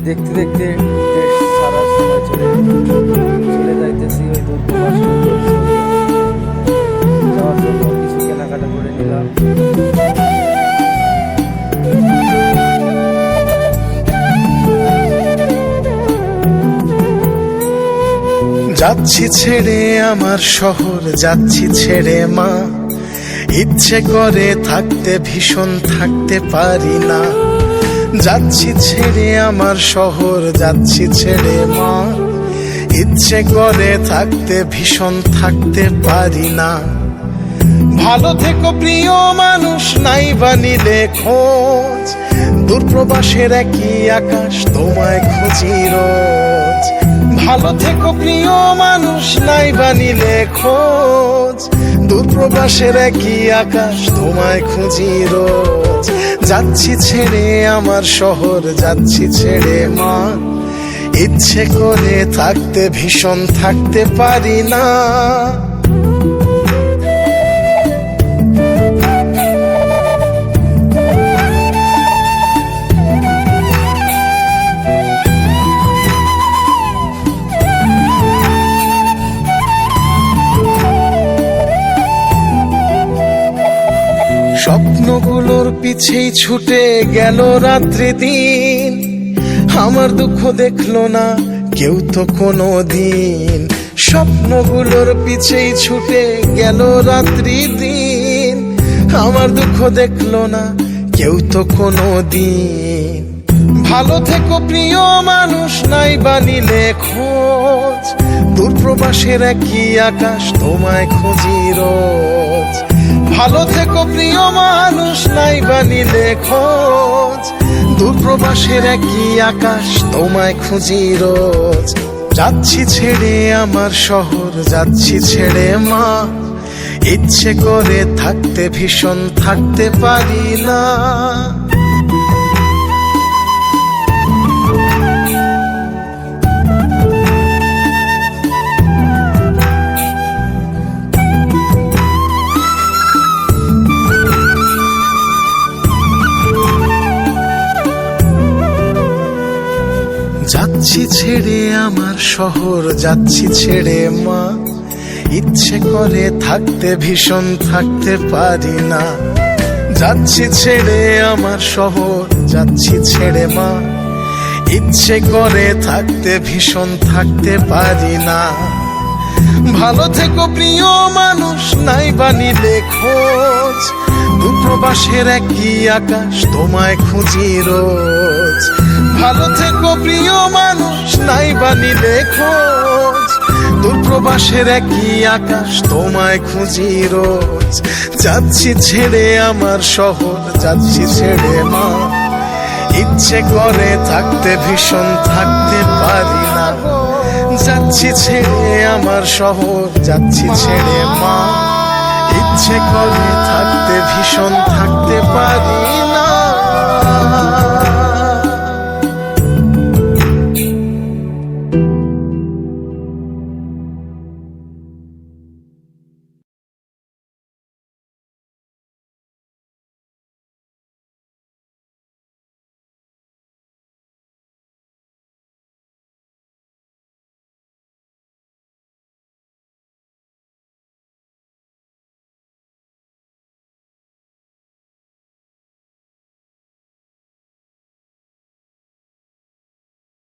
দেখতে দেখতে দেশ সারা সময় চলে যাইতেছি ওই দূরপ্রবাস যাওয়ার জন্য কিছু কেনাকাটা করে নিলাম। যাচ্ছি ছেড়ে আমার শহর, যাচ্ছি ছেড়ে মা। ইচ্ছে করে থাকতে ভীষণ থাকতে পারি না। যাচ্ছি ছেড়ে আমার শহর, যাচ্ছি ছেড়ে মা। ইচ্ছে করে থাকতে ভীষণ থাকতে পারি না। ভালো থেকো প্রিয় মানুষ, নাই বা নিলে খোঁজ। দূরপ্রবাসের একই আকাশ, তোমায় খুঁজি রোজ। ভালো থেকো প্রিয় মানুষ, নাই বা নিলে খোঁজ। দূরপ্রবাসের একই আকাশ, তোমায় খুঁজি রোজ। যাচ্ছি ছেড়ে আমার শহর, যাচ্ছি ছেড়ে মা। ইচ্ছে করে থাকতে ভীষণ থাকতে পারি না। স্বপ্নগুলোর পিছেই ছুটে গেল রাত্রি দিন। আমার দুঃখ দেখলো না কেউ তো কোনো দিন। স্বপ্নগুলোর পিছেই ছুটে গেল রাত্রি দিন। আমার দুঃখ দেখলো না কেউ তো কোনো দিন। ভালো থেকো প্রিয় মানুষ, নাই বা নিলে খোঁজ। দূরপ্রবাসের একই আকাশ, তোমায় খুঁজি রোজ। ভালো থেকো প্রিয় মানুষ, নাই বা নিলে খোঁজ। দূরপ্রবাসের একই আকাশ, তোমায় খুঁজি রোজ। যাচ্ছি ছেড়ে আমার শহর, যাচ্ছি ছেড়ে মা। ইচ্ছে করে থাকতে ভীষণ থাকতে পারি না। যাচ্ছি ছেড়ে আমার শহর, যাচ্ছি ছেড়ে মা। ইচ্ছে করে থাকতে ভীষণ থাকতে পারি না। যাচ্ছি ছেড়ে আমার শহর, যাচ্ছি ছেড়ে মা। ইচ্ছে করে থাকতে ভীষণ থাকতে পারি না। ভালো থেকো প্রিয় মানুষ, নাই বা নিলে খোঁজ। দূরপ্রবাসের একই আকাশ, তোমায় খুঁজি রোজ। ভালো থেকো প্রিয় মানুষ, নাই বা নিলে খোঁজ। দূরপ্রবাসের একই আকাশ, তোমায় খুঁজি রোজ। যাচ্ছি ছেড়ে আমার শহর, যাচ্ছি ছেড়ে মা। ইচ্ছে করে থাকতে ভীষণ থাকতে পারি না। যাচ্ছি ছেড়ে আমার শহর, যাচ্ছি ছেড়ে মা। ইচ্ছে করে থাকতে ভীষণ থাকতে পারি না।